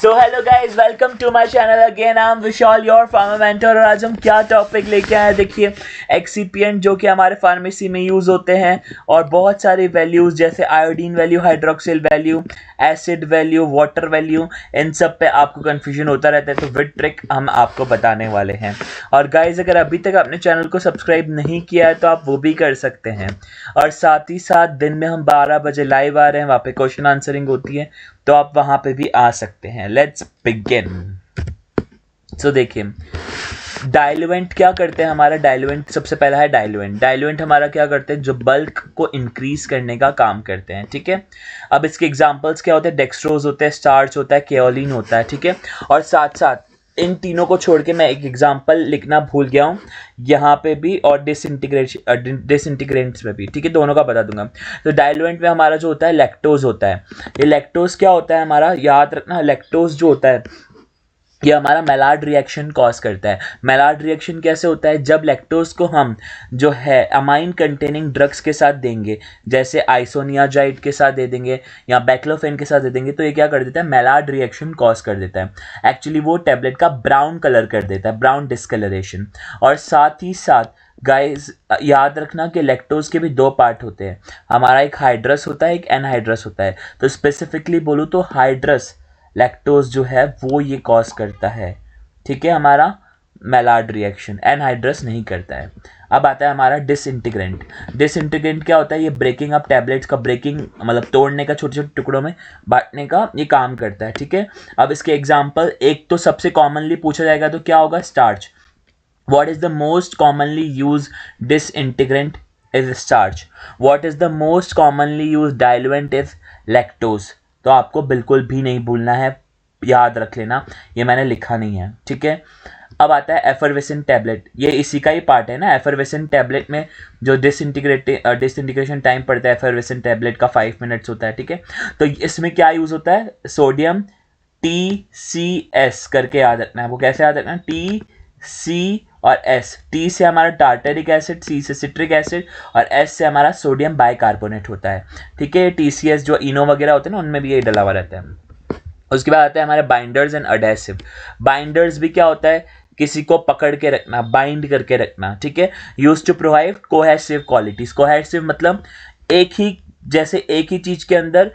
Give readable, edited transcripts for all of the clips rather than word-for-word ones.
So hello guys, welcome to my channel again. I am Vishal, your pharma mentor. और आज हम क्या topic लेके आए हैं, देखिए एक्सीपिएंट जो कि हमारे फार्मेसी में यूज़ होते हैं और बहुत सारी वैल्यूज़ जैसे iodine value, hydroxyl value, acid value, water value, इन सब पे आपको कन्फ्यूजन होता रहता है, तो विद ट्रिक हम आपको बताने वाले हैं। और गाइज अगर अभी तक आपने चैनल को सब्सक्राइब नहीं किया है तो आप वो भी कर सकते हैं। और साथ ही साथ दिन में हम 12 बजे लाइव आ रहे हैं, वहाँ पे क्वेश्चन आंसरिंग होती है, तो आप वहाँ पे भी आ सकते हैं। Let's begin. सो देखिए, डाइल्यूएंट क्या करते हैं। हमारा डाइल्यूएंट सबसे पहला है डाइल्यूएंट हमारा क्या करते हैं, जो बल्क को इंक्रीज करने का काम करते हैं। ठीक है, अब इसके एग्जांपल्स क्या होते हैं, डेक्सट्रोज होता है, स्टार्च होता है, केओलिन होता है। ठीक है, और साथ साथ इन तीनों को छोड़ के मैं एक एग्जांपल लिखना भूल गया हूँ यहाँ पे भी, और डिसइंटीग्रेंट्स में भी। ठीक है, दोनों का बता दूंगा। तो डाइल्यूएंट में हमारा जो होता है लैक्टोज होता है। ये लैक्टोज क्या होता है हमारा, याद रखना, लैक्टोज जो होता है ये हमारा मेलार्ड रिएक्शन कॉज करता है। मेलार्ड रिएक्शन कैसे होता है, जब लैक्टोज को हम जो है अमाइन कंटेनिंग ड्रग्स के साथ देंगे, जैसे आइसोनियाजाइड के साथ दे देंगे या बैक्लोफेन के साथ दे देंगे, तो ये क्या कर देता है, मेलार्ड रिएक्शन कॉज कर देता है। एक्चुअली वो टैबलेट का ब्राउन कलर कर देता है, ब्राउन डिस्कलरेशन। और साथ ही साथ गाइस याद रखना कि लैक्टोज के भी दो पार्ट होते हैं, हमारा एक हाइड्रस होता है, एक एनहाइड्रस होता है। तो स्पेसिफिकली बोलूँ तो हाइड्रस लैक्टोज जो है वो ये कॉज करता है। ठीक है, हमारा मेलार्ड रिएक्शन, एनहाइड्रस नहीं करता है। अब आता है हमारा डिसइंटीग्रेंट। डिसइंटीग्रेंट क्या होता है, ये ब्रेकिंग अप टैबलेट्स का, ब्रेकिंग मतलब तोड़ने का, छोटे छोटे टुकड़ों में बांटने का ये काम करता है। ठीक है, अब इसके एग्जांपल एक तो सबसे कॉमनली पूछा जाएगा तो क्या होगा, starch. What is the most commonly use disintegrant is starch. What is the most commonly use diluent is lactose. तो आपको बिल्कुल भी नहीं भूलना है, याद रख लेना, ये मैंने लिखा नहीं है। ठीक है, अब आता है एफरवेसेंट टैबलेट, ये इसी का ही पार्ट है ना। एफरवेसेंट टैबलेट में जो डिसइंटीग्रेशन टाइम पड़ता है एफरवेसेंट टैबलेट का 5 मिनट्स होता है। ठीक है, तो इसमें क्या यूज होता है, सोडियम TCS करके याद रखना है। वो कैसे याद रखना है, TC और S। T से हमारा टार्टरिक एसिड, C से सिट्रिक एसिड और S से हमारा सोडियम बाइकार्बोनेट होता है। ठीक है, TCS जो इनो वगैरह होते हैं ना, उनमें भी ये डला हुआ रहता है। उसके बाद आता है हमारे बाइंडर्स एंड अडेसिव। बाइंडर्स भी क्या होता है, किसी को पकड़ के रखना, बाइंड करके रखना। ठीक है, use to provide cohesive qualities. Cohesive मतलब एक ही, जैसे एक ही चीज के अंदर,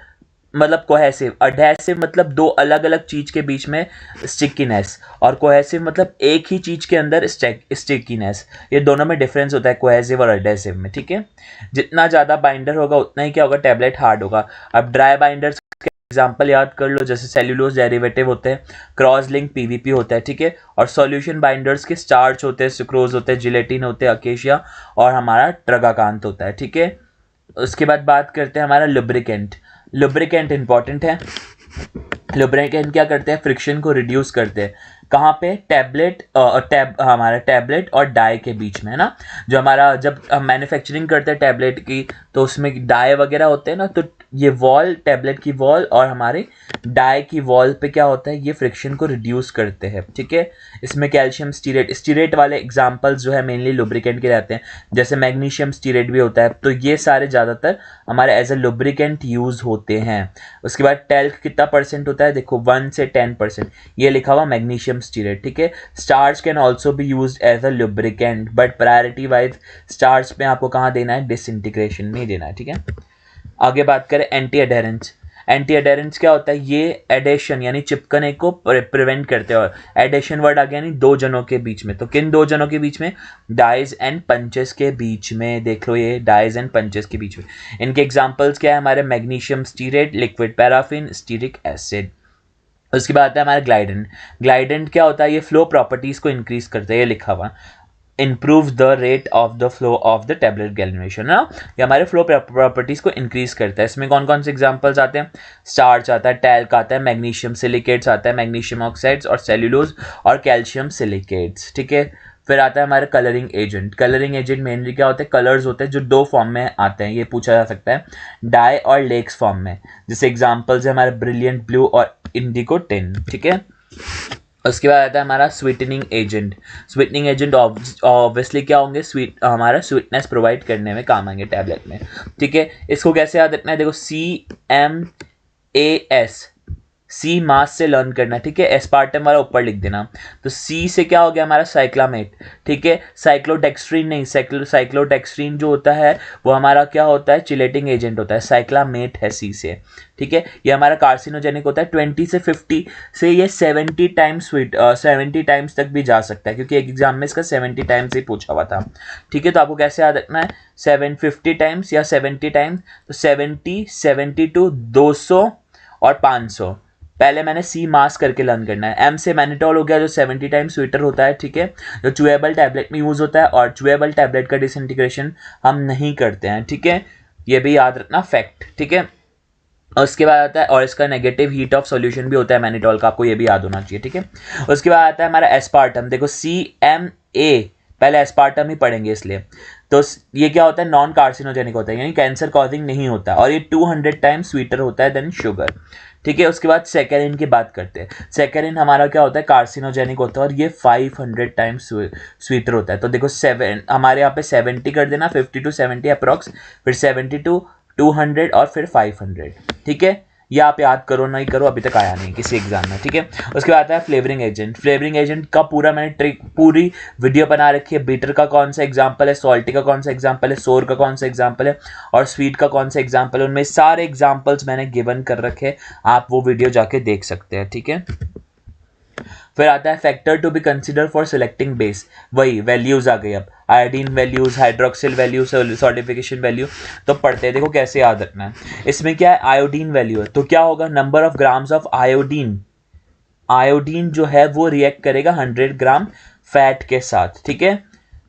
मतलब कोहेसिव। अडहेसिव मतलब दो अलग अलग चीज के बीच में स्टिकीनेस, और कोहेसिव मतलब एक ही चीज के अंदर स्टिकीनेस। ये दोनों में डिफरेंस होता है कोहेसिव और अडहेसिव में। ठीक है, जितना ज्यादा बाइंडर होगा उतना ही क्या होगा, टैबलेट हार्ड होगा। अब ड्राई बाइंडर्स के एग्जाम्पल याद कर लो, जैसे सेल्यूलोज डेरिवेटिव होते हैं, क्रॉस लिंक PVP होता है। ठीक है, और सॉल्यूशन बाइंडर्स के स्टार्च होते हैं, सुक्रोज होते हैं, जिलेटिन होते हैं, अकेशिया और हमारा ट्रगाकांत होता है। ठीक है, उसके बाद बात करते हैं हमारा लुब्रिकेंट। लुब्रिकेंट इंपॉर्टेंट है। लुब्रिकेंट क्या करते हैं, फ्रिक्शन को रिड्यूस करते हैं। कहाँ पे, हमारा टैबलेट और डाई के बीच में, है ना। जो हमारा, जब हम मैन्युफैक्चरिंग करते हैं टैबलेट की, तो उसमें डाई वगैरह होते हैं ना, तो ये वॉल, टैबलेट की वॉल और हमारे डाई की वॉल पे क्या होता है, ये फ्रिक्शन को रिड्यूस करते हैं। ठीक है, इसमें कैल्शियम स्टीरेट वाले एग्जांपल्स जो है मेनली लुब्रिकेंट के रहते हैं, जैसे मैग्नीशियम स्टीरेट भी होता है। तो ये सारे ज़्यादातर हमारे एज ए लुब्रिकेंट यूज होते हैं। उसके बाद टेल्क कितना परसेंट होता है, देखो 1 से 10%, ये लिखा हुआ मैग्नीशियम स्टीरेट। ठीक है, starch can also be use as a lubricant, but priority wise starch में आपको कहाँ देना है, डिसइंटीग्रेशन में देना है। ठीक है, आगे बात करें एंटी अडेरेंस। एंटी अडेरेंस क्या होता है, ये एडेशन यानी चिपकने को प्रिवेंट करते हैं। और एडेशन वर्ड आ गया यानी दो जनों के बीच में, तो किन दो जनों के बीच में, डाइज एंड पंचेस के बीच में। देख लो, ये डाइज एंड पंचेस के बीच में। इनके एग्जांपल्स क्या है, हमारे magnesium stearate, liquid paraffin, stearic acid. उसके बाद आता है हमारा ग्लाइडेंट। ग्लाइडेंट क्या होता है, ये फ्लो प्रॉपर्टीज को इंक्रीज करता है, ये लिखा हुआ improves the rate of the flow of the tablet granulation ना, ये हमारे फ्लो प्रॉपर्टीज को इंक्रीज करता है। इसमें कौन कौन से एग्जांपल्स आते हैं, स्टार्च आता है, टैल्क आता है, मैग्नीशियम सिलिकेट्स आता है, मैग्नीशियम ऑक्साइड्स और सेल्यूलोज और कैल्शियम सिलिकेट्स। ठीक है, फिर आता है हमारे colouring agent. Colouring agent mainly क्या होते हैं, कलर्स होते हैं जो दो फॉर्म में आते हैं, ये पूछा जा सकता है, डाई और लेक्स फॉर्म में। जैसे एग्जांपल्स है हमारे ब्रिलियंट ब्लू और इंडिगो टिन। ठीक है, उसके बाद आता है हमारा sweetening agent. Sweetening agent obviously क्या होंगे, हमारा स्वीटनेस प्रोवाइड करने में काम आएंगे टैबलेट में। ठीक है, इसको कैसे याद रखना है, देखो CMAS सी मास से लर्न करना है, ठीक है। एस्पार्टम वाला ऊपर लिख देना। तो सी से क्या हो गया हमारा साइक्लामेट, ठीक है। साइक्लोडेक्स्ट्रीन नहीं, साइक्लोडेक्स्ट्रीन जो होता है वो हमारा क्या होता है, चिलेटिंग एजेंट होता है, साइक्लामेट है सी से, ठीक है। ये हमारा कार्सिनोजेनिक होता है। 20 से 50 से ये 70 टाइम्स 70 टाइम्स तक भी जा सकता है, क्योंकि एक एग्जाम में इसका 70 टाइम्स ही पूछा हुआ था, ठीक है। तो आपको कैसे याद रखना है, 750 टाइम्स या 70 टाइम्स, तो 70, 72, 200 और 500। पहले मैंने सी मास करके लर्न करना है। एम से मैनिटोल हो गया जो 70 टाइम्स स्वीटर होता है, ठीक है, जो चुएबल टैबलेट में यूज होता है, और चुएबल टैबलेट का डिसइंटीग्रेशन हम नहीं करते हैं, ठीक है। ये भी याद रखना फैक्ट, ठीक है। उसके बाद आता है, और इसका नेगेटिव हीट ऑफ सॉल्यूशन भी होता है मैनिटोल का, आपको ये भी याद होना चाहिए, ठीक है। उसके बाद आता है हमारा एस्पार्टम। देखो CMA, पहले एस्पार्टम ही पढ़ेंगे इसलिए। तो ये क्या होता है, नॉन कार्सिनोजेनिक होता है, यानी कैंसर कॉजिंग नहीं होता, और ये 200 टाइम्स स्वीटर होता है देन शुगर, ठीक है। उसके बाद सेकेरिन की बात करते हैं। सेकेरिन हमारा क्या होता है, कार्सिनोजेनिक होता है, और ये 500 टाइम्स स्वीटर होता है। तो देखो हमारे यहाँ पे 70 कर देना, 50 to 70 अप्रॉक्स, फिर 70 to 200 और फिर 500, ठीक है। ये आप याद करो नहीं करो, अभी तक आया नहीं किसी एग्जाम में, ठीक है। उसके बाद आता है फ्लेवरिंग एजेंट। फ्लेवरिंग एजेंट का पूरा मैंने पूरी वीडियो बना रखी है। बीटर का कौन सा एग्जाम्पल है, सॉल्टी का कौन सा एग्जाम्पल है, सोर का कौन सा एग्जाम्पल है, और स्वीट का कौन सा एग्जाम्पल है, उनमें सारे एग्जाम्पल्स मैंने गिवन कर रखे, आप वो वीडियो जाके देख सकते हैं, ठीक है। फिर आता है factor to be consider for selecting base, वही वैल्यूज आ गई। अब iodine values, hydroxyl value, saponification value, तो पढ़ते हैं। देखो कैसे याद रखना है। इसमें क्या है, आयोडीन वैल्यू है, तो क्या होगा, number of grams of iodine. Iodine जो है वो रिएक्ट करेगा 100 ग्राम फैट के साथ, ठीक है,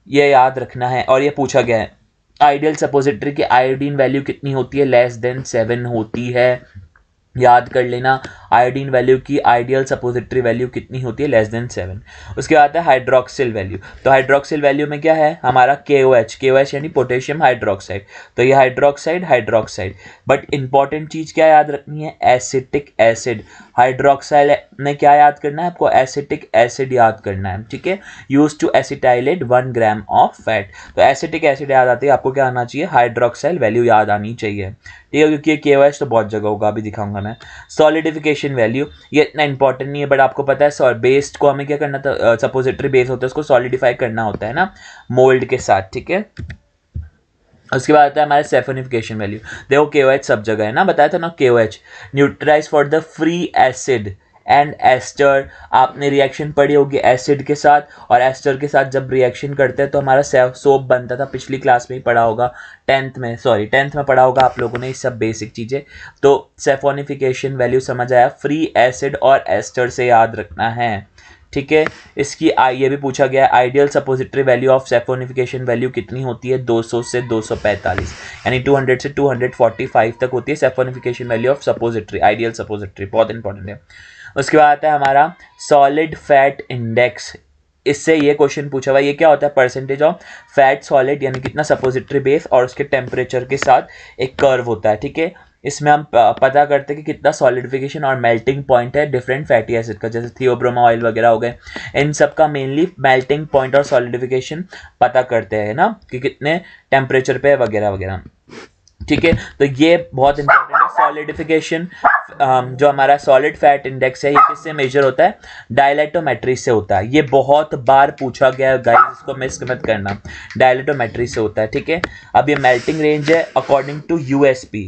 ये याद रखना है। और ये पूछा गया है आइडियल सपोजिटरी की आयोडीन वैल्यू कितनी होती है, लेस देन 7 होती है, याद कर लेना। आयोडीन वैल्यू की आइडियल सपोजिटरी वैल्यू कितनी होती है, लेस देन 7। उसके बाद है हाइड्रोक्सिल वैल्यू। तो हाइड्रोक्सिल वैल्यू में क्या है हमारा KOH यानी पोटेशियम हाइड्रोक्साइड। तो ये हाइड्रोक्साइड, बट इंपॉर्टेंट चीज क्या याद रखनी है, एसिटिक एसिड। हाइड्रोक्साइल में क्या याद करना है आपको, एसिटिक एसिड याद करना है, ठीक है। Use to acetylate 1 gram of fat. तो एसिटिक एसिड याद आती है, आपको क्या आना चाहिए, हाइड्रोक्साइल वैल्यू याद आनी चाहिए, ठीक है, क्योंकि KOH तो बहुत जगह होगा, अभी दिखाऊंगा मैं। सॉलिडिफिकेशन वैल्यू ये इतना इंपॉर्टेंट नहीं है, बट आपको पता है बेस्ड को हमें क्या करना था, सपोजिटरी बेस होता है उसको सॉलिडिफाई करना होता है ना मोल्ड के साथ, ठीक है। उसके बाद आता है हमारा सेफोनिफिकेशन वैल्यू। देखो KOH सब जगह है ना, बताया था ना, KOH neutralize for the free acid and ester. आपने रिएक्शन पढ़ी होगी एसिड के साथ, और एस्टर के साथ जब रिएक्शन करते हैं तो हमारा सोप बनता था, पिछली क्लास में ही पढ़ा होगा, 10th में पढ़ा होगा आप लोगों ने, ये सब बेसिक चीज़ें। तो सेफोनिफिकेशन वैल्यू समझ आया, फ्री एसिड और एस्टर से याद रखना है, ठीक है। इसकी ये भी पूछा गया है ideal suppository value of saponification value कितनी होती है, 200 से 245, यानी 200 से 245 तक होती है saponification value of suppository, ideal suppository, बहुत इंपॉर्टेंट है। उसके बाद आता है हमारा सॉलिड फैट इंडेक्स। इससे ये क्वेश्चन पूछा हुआ, ये क्या होता है, परसेंटेज ऑफ फैट सॉलिड, यानी कितना सपोजिटरी बेस और उसके टेम्परेचर के साथ एक कर्व होता है, ठीक है। इसमें हम पता करते हैं कि कितना सॉलिडिफिकेशन और मेल्टिंग पॉइंट है डिफरेंट फैटी एसिड का, जैसे थियोब्रोमा ऑयल वगैरह हो गए, इन सब का मेनली मेल्टिंग पॉइंट और सॉलिडिफिकेशन पता करते हैं ना, कि कितने टेम्परेचर पे वगैरह वगैरह, ठीक है। तो ये बहुत इंपॉर्टेंट है सॉलिडिफिकेशन। जो हमारा सॉलिड फैट इंडेक्स है ये किससे मेजर होता है, डायलेक्टोमेट्री से होता है। ये बहुत बार पूछा गया है गाइस, इसको मिस मत करना, डायलेक्टोमेट्री से होता है, ठीक है। अब ये मेल्टिंग रेंज है according to USP,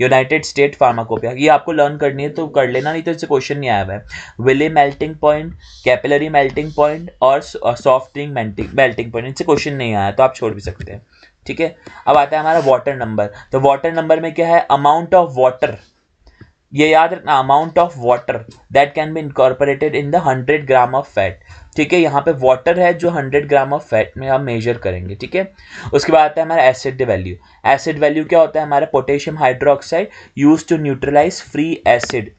United State Pharmacopoeia. ये आपको लर्न करनी है तो कर लेना, नहीं तो इससे क्वेश्चन नहीं आया हुआ है। Wiley melting point, capillary melting point और सॉफ्ट रिंग मेल्टिंग पॉइंट, इनसे क्वेश्चन नहीं आया तो आप छोड़ भी सकते हैं, ठीक है। अब आता है हमारा वाटर नंबर। तो वाटर नंबर में क्या है, अमाउंट ऑफ वाटर, ये याद रखना, amount of water that can be incorporated in the 100 gram of fat, ठीक है। यहाँ पे वाटर है जो 100 ग्राम ऑफ फैट में हम मेजर करेंगे, ठीक है। उसके बाद आता है हमारा एसिड वैल्यू। एसिड वैल्यू क्या होता है, हमारा potassium hydroxide use to neutralize free acid.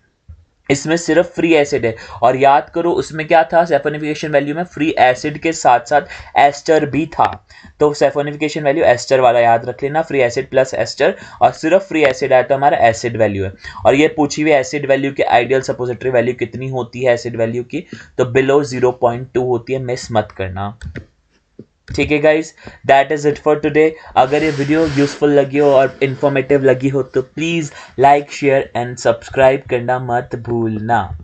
इसमें सिर्फ फ्री एसिड है, और याद करो उसमें क्या था, सेफोनिफिकेशन वैल्यू में फ्री एसिड के साथ साथ एस्टर भी था, तो सेफोनिफिकेशन वैल्यू एस्टर वाला याद रख लेना, फ्री एसिड प्लस एस्टर, और सिर्फ फ्री एसिड आया तो हमारा एसिड वैल्यू है। और ये पूछी हुई एसिड वैल्यू की आइडियल सपोजिटरी वैल्यू कितनी होती है एसिड वैल्यू की, तो बिलो 0.2 होती है, मिस मत करना। ठीक है guys, that is it for today. अगर ये वीडियो यूज़फुल लगी हो और इन्फॉर्मेटिव लगी हो तो please like share and subscribe करना मत भूलना।